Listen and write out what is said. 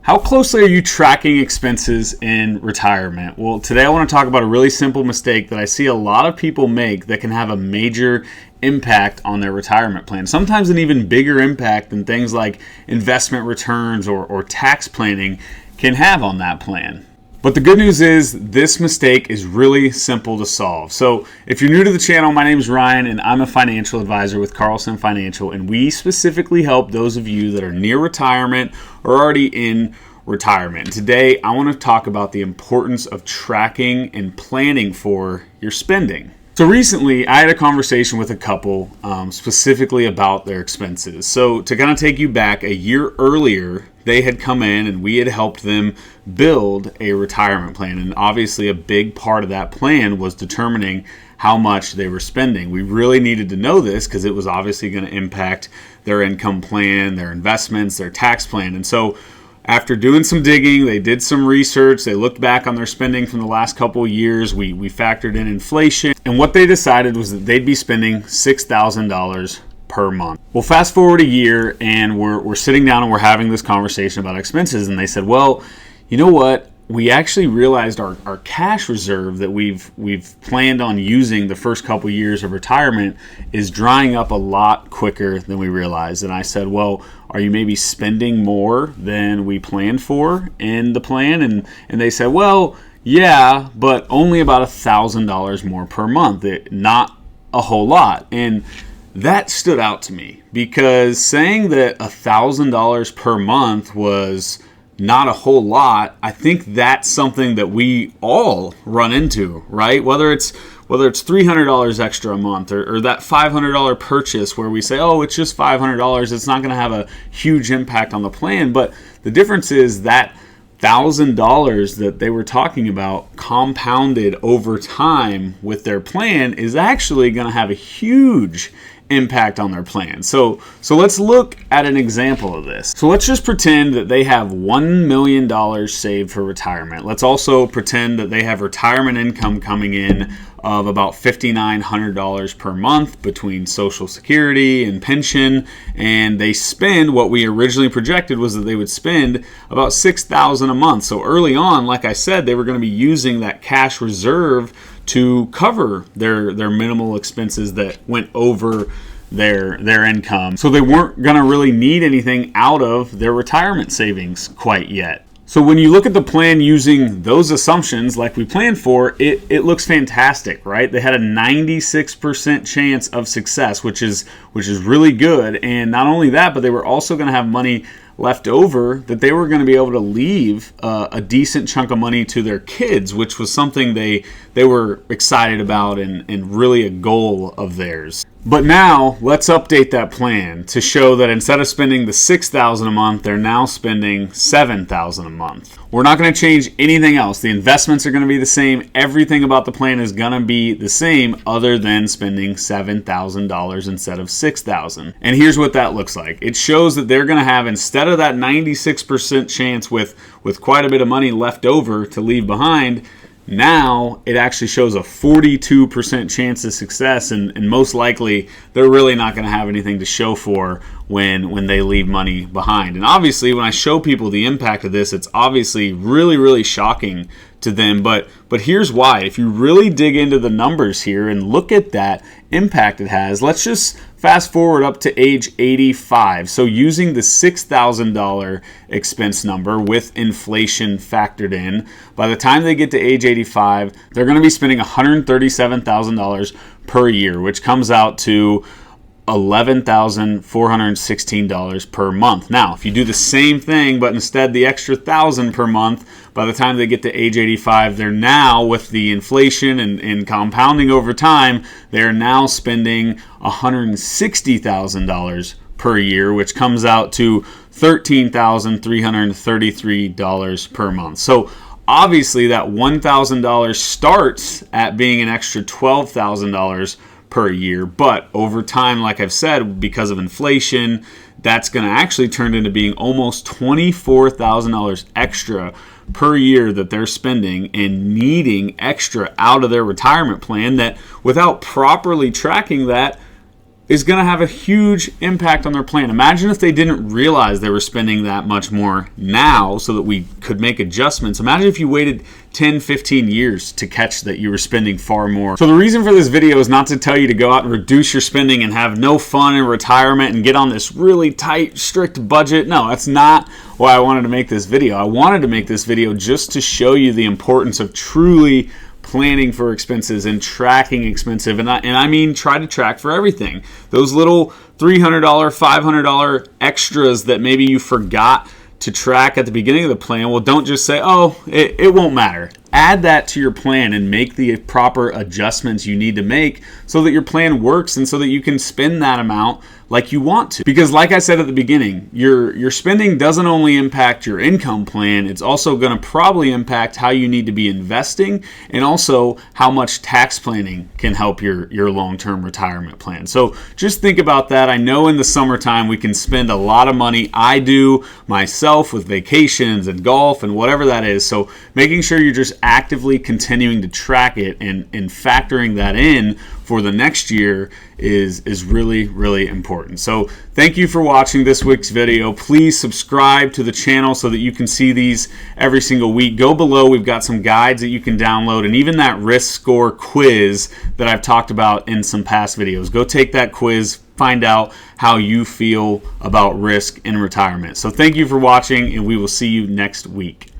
How closely are you tracking expenses in retirement? Well, today I want to talk about a really simple mistake that I see a lot of people make that can have a major impact on their retirement plan. Sometimes an even bigger impact than things like investment returns or tax planning can have on that plan. But the good news is this mistake is really simple to solve. So if you're new to the channel, my name is Ryan and I'm a financial advisor with Carlson Financial, and we specifically help those of you that are near retirement or already in retirement. Today, I want to talk about the importance of tracking and planning for your spending. So recently, I had a conversation with a couple specifically about their expenses. So to kind of take you back, a year earlier, they had come in and we had helped them build a retirement plan. And obviously a big part of that plan was determining how much they were spending. We really needed to know this because it was obviously going to impact their income plan, their investments, their tax plan. And so after doing some digging, they did some research, they looked back on their spending from the last couple of years, we factored in inflation, and what they decided was that they'd be spending $6,000 per month. Well, fast forward a year and we're sitting down and we're having this conversation about expenses, and they said, well, you know what? We actually realized our cash reserve that we've planned on using the first couple years of retirement is drying up a lot quicker than we realized. And I said, well, are you maybe spending more than we planned for in the plan? And they said, well, yeah, but only about $1,000 more per month, not a whole lot. And that stood out to me because saying that $1,000 per month was not a whole lot, I think that's something that we all run into, right? Whether it's $300 extra a month or that $500 purchase where we say, oh, it's just $500, it's not going to have a huge impact on the plan. But the difference is that $1,000 that they were talking about compounded over time with their plan is actually going to have a huge impact on their plan. So let's look at an example of this. So let's just pretend that they have $1 million saved for retirement. Let's also pretend that they have retirement income coming in of about $5,900 per month between Social Security and pension, and they spend what we originally projected was that they would spend about $6,000 a month. So early on, like I said, they were going to be using that cash reserve to cover their minimal expenses that went over their income. So they weren't going to really need anything out of their retirement savings quite yet. So when you look at the plan using those assumptions like we planned for, it looks fantastic, right? They had a 96% chance of success, which is really good. And not only that, but they were also going to have money left over that they were going to be able to leave a decent chunk of money to their kids, which was something they were excited about and really a goal of theirs. But now let's update that plan to show that instead of spending the $6,000 a month, they're now spending $7,000 a month. We're not going to change anything else. The investments are going to be the same. Everything about the plan is going to be the same other than spending $7,000 instead of $6,000. And here's what that looks like. It shows that they're going to have, instead of that 96% chance with quite a bit of money left over to leave behind, now it actually shows a 42% chance of success, and most likely they're really not going to have anything to show for when they leave money behind. And obviously when I show people the impact of this, it's obviously really, really shocking to them. But here's why. If you really dig into the numbers here and look at that impact it has, let's just fast forward up to age 85. So using the $6,000 expense number with inflation factored in, by the time they get to age 85, they're going to be spending $137,000 per year, which comes out to $11,416 per month. Now, if you do the same thing, but instead the extra $1,000 per month, by the time they get to age 85, they're now, with the inflation and compounding over time, they're now spending $160,000 per year, which comes out to $13,333 per month. So obviously that $1,000 starts at being an extra $12,000 per year, but over time, like I've said, because of inflation, that's going to actually turn into being almost $24,000 extra per year that they're spending and needing extra out of their retirement plan, that without properly tracking that is going to have a huge impact on their plan. Imagine if they didn't realize they were spending that much more now so that we could make adjustments. Imagine if you waited 10, 15 years to catch that you were spending far more. So the reason for this video is not to tell you to go out and reduce your spending and have no fun in retirement and get on this really tight, strict budget. No, that's not why I wanted to make this video. I wanted to make this video just to show you the importance of truly planning for expenses and tracking expensive, and I mean try to track for everything. Those little $300, $500 extras that maybe you forgot to track at the beginning of the plan, well, don't just say, oh, it won't matter. Add that to your plan and make the proper adjustments you need to make so that your plan works and so that you can spend that amount like you want to. Because like I said at the beginning, your spending doesn't only impact your income plan, it's also going to probably impact how you need to be investing and also how much tax planning can help your long-term retirement plan. So just think about that. I know in the summertime we can spend a lot of money. I do myself with vacations and golf and whatever that is. So making sure you're just actively continuing to track it and factoring that in for the next year is really, really important. So thank you for watching this week's video. Please subscribe to the channel so that you can see these every single week. Go below, we've got some guides that you can download and even that risk score quiz that I've talked about in some past videos. Go take that quiz, find out how you feel about risk in retirement. So thank you for watching, and we will see you next week.